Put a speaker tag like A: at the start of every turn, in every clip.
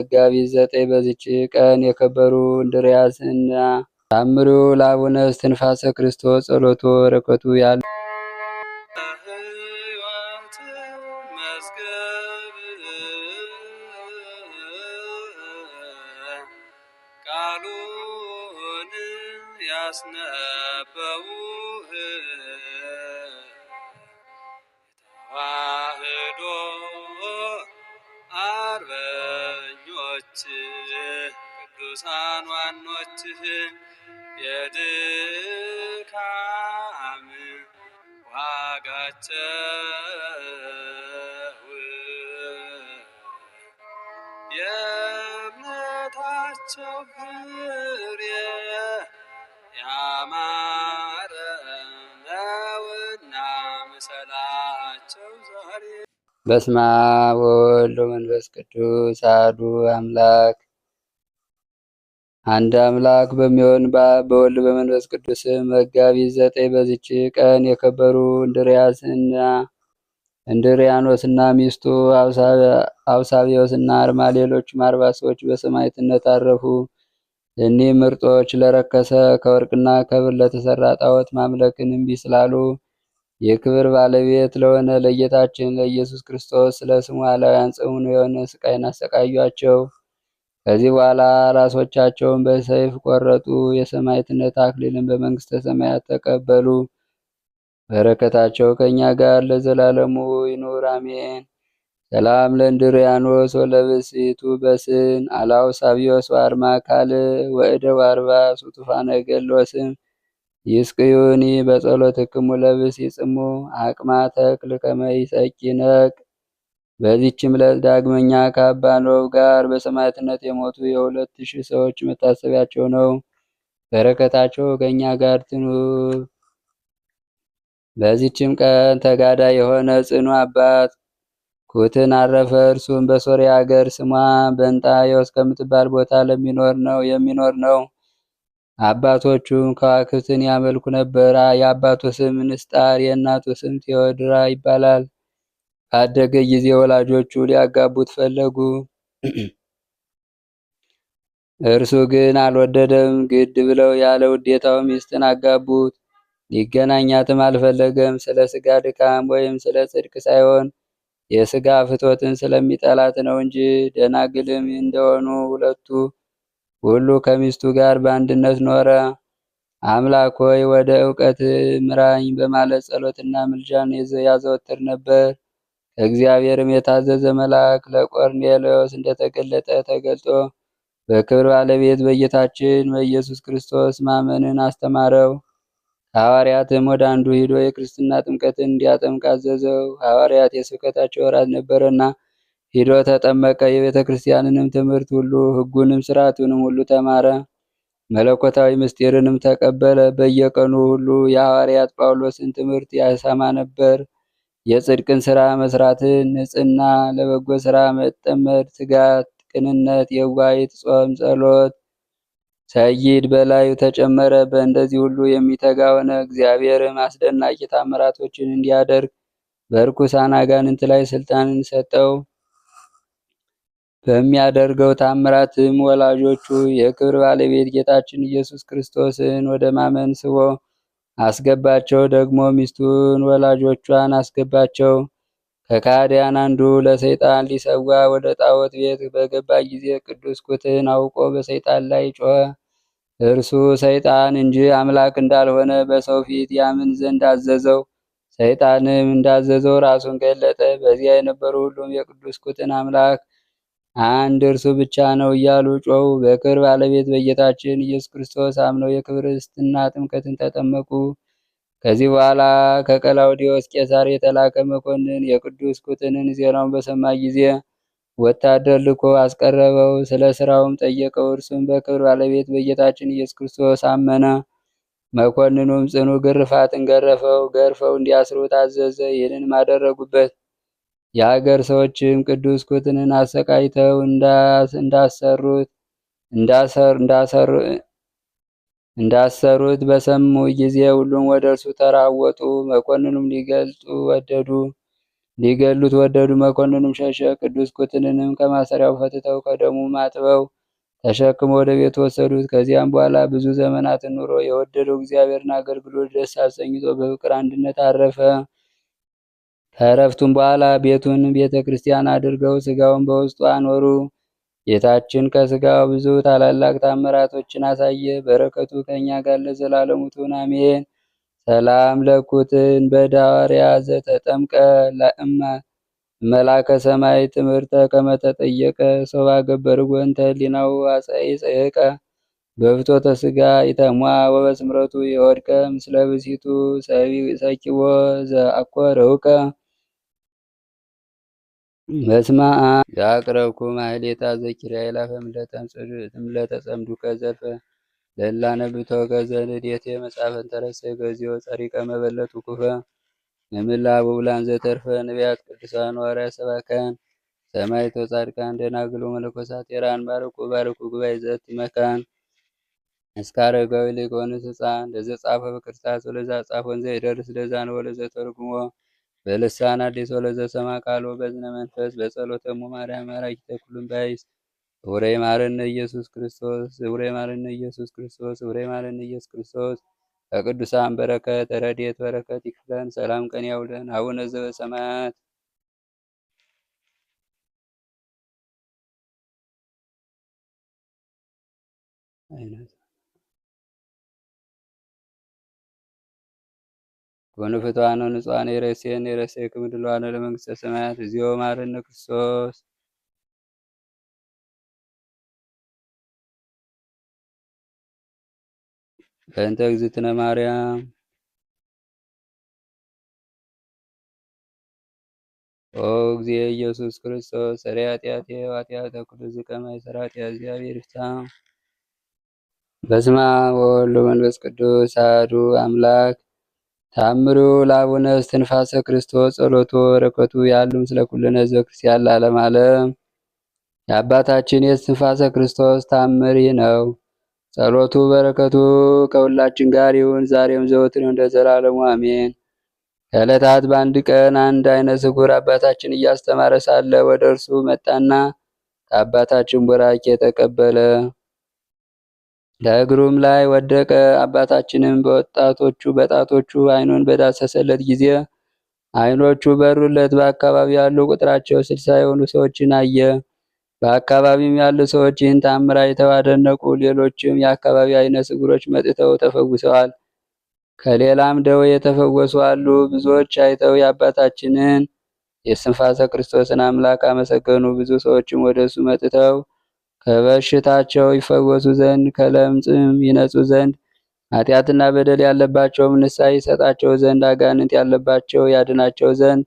A: መጋቢት 9 በዚች ቀን የከበሩ እንድርያስና ታምሪው ለአቡነ እስትንፋሰ ክርስቶስ ጸሎቱ በረከቱ ያለ
B: ቃሉን ያስነበቡህ ተዋህዶ አርበኞች ቅዱሳን ዋኖችህ የድካም ዋጋቸው የእምነታቸው ፍሬ ያማረ ነውና ምሰላቸው ዛሬ።
A: በስመ አብ ወወልድ ወመንፈስ ቅዱስ አሐዱ አምላክ አንድ አምላክ በሚሆን በአብ በወልድ በመንፈስ ቅዱስ መጋቢት 9 በዚች ቀን የከበሩ እንድርያኖስና ሚስቱ አውሳብዮስና አርማ ሌሎችም 40 ሰዎች በሰማዕትነት አረፉ። እኒህ ምርጦች ለረከሰ ከወርቅና ከብር ለተሰራ ጣዖት ማምለክን እምቢ ስላሉ የክብር ባለቤት ለሆነ ለጌታችን ለኢየሱስ ክርስቶስ ስለ ስሙ አላውያን ጽኑ የሆነ ስቃይን አሰቃዩአቸው። ከዚህ በኋላ ራሶቻቸውን በሰይፍ ቆረጡ። የሰማዕትነት አክሊልን በመንግስተ ሰማያት ተቀበሉ። በረከታቸው ከእኛ ጋር ለዘላለሙ ይኑር አሜን። ሰላም ለእንድርያኖስ ወለብእሲቱ በስን አላውሳብዮስ ወአርማ ካል ወእደው 40 ሱቱፋነ ገሎስም ይስቅዩኒ በጸሎትክሙ ለብእሲ ጽሙ አቅማ ተክል ከመ ይሰኪነቅ። በዚህችም ዕለት ዳግመኛ ከአባ ኖብ ጋር በሰማዕትነት የሞቱ የ2000 ሰዎች መታሰቢያቸው ነው። በረከታቸው ከእኛ ጋር ትኑር። በዚህችም ቀን ተጋዳይ የሆነ ጽኑ አባት ኩትን አረፈ። እርሱም በሶርያ ሀገር ስሟ በንጣዮስ ከምትባል ቦታ የሚኖር ነው። አባቶቹም ከዋክብትን ያመልኩ ነበር። የአባቱ ስም ንስጣር የእናቱ ስም ቴዎድራ ይባላል። ባደገ ጊዜ ወላጆቹ ሊያጋቡት ፈለጉ። እርሱ ግን አልወደደም። ግድ ብለው ያለ ውዴታው ሚስትን አጋቡት። ሊገናኛትም አልፈለገም። ስለ ስጋ ድካም ወይም ስለ ጽድቅ ሳይሆን የስጋ ፍትወትን ስለሚጠላት ነው እንጂ። ደናግልም እንደሆኑ ሁሉ ከሚስቱ ጋር በአንድነት ኖረ። አምላክ ሆይ ወደ እውቀት ምራኝ በማለት ጸሎትና ምልጃን ያዘወትር ነበር። ከእግዚአብሔርም የታዘዘ መልአክ ለቆርኔሌዎስ እንደተገለጠ ተገልጦ በክብር ባለቤት በጌታችን በኢየሱስ ክርስቶስ ማመንን አስተማረው። ሐዋርያትም ወደ አንዱ ሂዶ የክርስትና ጥምቀትን እንዲያጠምቅ አዘዘው። ሐዋርያት የስብከታቸው ወራት ነበረና ሂዶ ተጠመቀ። የቤተ ክርስቲያንንም ትምህርት ሁሉ ሕጉንም ስርዓቱንም ሁሉ ተማረ። መለኮታዊ ምስጢርንም ተቀበለ። በየቀኑ ሁሉ የሐዋርያት ጳውሎስን ትምህርት ያሰማ ነበር። የጽድቅን ስራ መስራትን፣ ንጽሕና፣ ለበጎ ስራ መጠመድ፣ ትጋት፣ ቅንነት፣ የዋይት ጾም፣ ጸሎት ሰይድ በላዩ ተጨመረ። በእንደዚህ ሁሉ የሚተጋ ሆነ። እግዚአብሔርም አስደናቂ ታምራቶችን እንዲያደርግ በርኩሳን አጋንንት ላይ ስልጣንን ሰጠው። በሚያደርገው ታምራትም ወላጆቹ የክብር ባለቤት ጌታችን ኢየሱስ ክርስቶስን ወደ ማመን ስቦ አስገባቸው። ደግሞ ሚስቱን ወላጆቿን አስገባቸው። ከካህዲያን አንዱ ለሰይጣን ሊሰዋ ወደ ጣዖት ቤት በገባ ጊዜ ቅዱስ ኩትን አውቆ በሰይጣን ላይ ጮኸ። እርሱ ሰይጣን እንጂ አምላክ እንዳልሆነ በሰው ፊት ያምን ዘንድ አዘዘው። ሰይጣንም እንዳዘዘው ራሱን ገለጠ። በዚያ የነበሩ ሁሉም የቅዱስ ኩትን አምላክ አንድ እርሱ ብቻ ነው እያሉ ጮሁ። በክብር ባለቤት በጌታችን ኢየሱስ ክርስቶስ አምነው የክርስትና ጥምቀትን ተጠመቁ። ከዚህ በኋላ ከቀላውዲዮስ ቄሳር የተላከ መኮንን የቅዱስ ኩትንን ዜናውን በሰማ ጊዜ ወታደር ልኮ አስቀረበው። ስለ ስራውም ጠየቀው። እርሱም በክብር ባለቤት በጌታችን ኢየሱስ ክርስቶስ አመነ። መኮንኑም ጽኑ ግርፋትን ገረፈው። ገርፈው እንዲያስሩት አዘዘ። ይህንንም አደረጉበት። የአገር ሰዎችም ቅዱስ ኩትንን አሰቃይተው እንዳሰሩት በሰሙ ጊዜ ሁሉም ወደ እርሱ ተራወጡ። መኮንኑም ሊገልጡ ወደዱ። ሊገሉት ወደዱ። መኮንኑም ሸሸ። ቅዱስ ቁትንንም ከማሰሪያው ፈትተው ከደሙ አጥበው ተሸክመው ወደ ቤቱ ወሰዱት። ከዚያም በኋላ ብዙ ዘመናትን ኑሮ የወደደው እግዚአብሔርን አገልግሎት ደስ አሰኝቶ በፍቅር አንድነት አረፈ። ከእረፍቱም በኋላ ቤቱን ቤተ ክርስቲያን አድርገው ሥጋውን በውስጡ አኖሩ። ጌታችን ከሥጋው ብዙ ታላላቅ ታምራቶችን አሳየ። በረከቱ ከእኛ ጋር ለዘላለሙ ትሁን አሜን። ሰላም ለኩትን በዳርያ ዘተጠምቀ ለእመ መላከ ሰማይ ትምህርተ ከመተጠየቀ ሰባ ገበር ጎንተ ሊናው አፀይ ፀየቀ በፍቶተ ሥጋ ኢተሟ ወበስምረቱ የወድቀ ምስለ ብሲቱ ሰኪቦ ዘአኮ ረውቀ በስመ አብ ዘአቅረብኩ ማሕሌታ ዘኪርያ ይላፈ ምለተ ጸምዱከ ዘልፈ ለላ ነብቶ ከዘንዴቴ መጽሐፈን ተረሰ ገዚዮ ጸሪቀ መበለቱ ኩፈ ነምላ በውላን ዘተርፈ ነቢያት ቅዱሳን ሐዋርያት ሰባክያን ሰማዕታት ጻድቃን ደናግሎ መነኮሳት ሄራን ባርኩ ባርኩ ጉባኤ ዘት መካን እስከ አረጋዊ ሊቆንስ ሕፃን ለዘጻፈ በክርስታስ ወለዛ ጻፎን ዘይደርስ ለዛ ነው ወለዘ ተርጉሞ በልሳን አዲስ ወለዘ ሰማ ቃሎ በዝነ መንፈስ በጸሎተሙ ማርያም አራኪተ ኩሉም ባይስ ውሬ ማረነ ኢየሱስ ክርስቶስ ውሬ ማረነ ኢየሱስ ክርስቶስ ውሬ ማረነ ኢየሱስ ክርስቶስ ከቅዱሳን በረከት ረድኤት በረከት ይክፈለን። ሰላም ቀን ያውለን። አቡነ ዘበሰማያት ኮኑ ፍትዋነ ንጹሐነ የረሴን የረሴክሙ ድልዋነ ለመንግሥተ ሰማያት እግዚኦ መሐረነ ክርስቶስ በእንተ እግዝእትነ ማርያም ኦ እግዚእ ኢየሱስ ክርስቶስ ሠራየ ኃጢአቴ ወኃጢአተ ኩሉ ሕዝብ ከመ ይሠራ ኃጢአት እግዚአብሔር ይፍታ። በስመ አብ ወወልድ ወመንፈስ ቅዱስ አሐዱ አምላክ። ተአምሩ ለአቡነ እስትንፋሰ ክርስቶስ ጸሎቱ በረከቱ ያሉ ምስለ ኩልነ ሕዝበ ክርስቲያን ለዓለመ ዓለም። የአባታችን የእስትንፋሰ ክርስቶስ ተአምር ይህ ነው። ጸሎቱ በረከቱ ከሁላችን ጋር ይሁን ዛሬም ዘወትር እንደ ዘላለሙ አሜን። ከዕለታት በአንድ ቀን አንድ ዓይነ ስውር አባታችን እያስተማረ ሳለ ወደ እርሱ መጣና ከአባታችን ቡራኬ ተቀበለ። ለእግሩም ላይ ወደቀ። አባታችንም በጣቶቹ ዓይኑን በዳሰሰለት ጊዜ ዓይኖቹ በሩለት። በአካባቢው ያሉ ቁጥራቸው 60 የሆኑ ሰዎችን አየ። በአካባቢም ያሉ ሰዎች ይህን ተአምር አይተው አደነቁ። ሌሎችም የአካባቢ ዓይነ ስውሮች መጥተው ተፈውሰዋል። ከሌላም ደዌ የተፈወሱ አሉ። ብዙዎች አይተው የአባታችንን የእስትንፋሰ ክርስቶስን አምላክ አመሰገኑ። ብዙ ሰዎችም ወደ እሱ መጥተው ከበሽታቸው ይፈወሱ ዘንድ ከለምጽም ይነጹ ዘንድ ኃጢአትና በደል ያለባቸውም ንስሐ ይሰጣቸው ዘንድ አጋንንት ያለባቸው ያድናቸው ዘንድ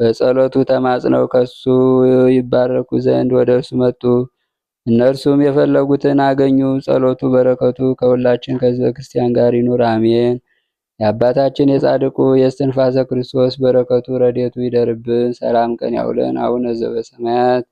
A: በጸሎቱ ተማጽነው ከሱ ይባረኩ ዘንድ ወደ እርሱ መጡ። እነርሱም የፈለጉትን አገኙ። ጸሎቱ በረከቱ ከሁላችን ከሕዝበ ክርስቲያን ጋር ይኑር አሜን። የአባታችን የጻድቁ የእስትንፋሰ ክርስቶስ በረከቱ ረድኤቱ ይደርብን። ሰላም ቀን ያውለን። አቡነ ዘበሰማያት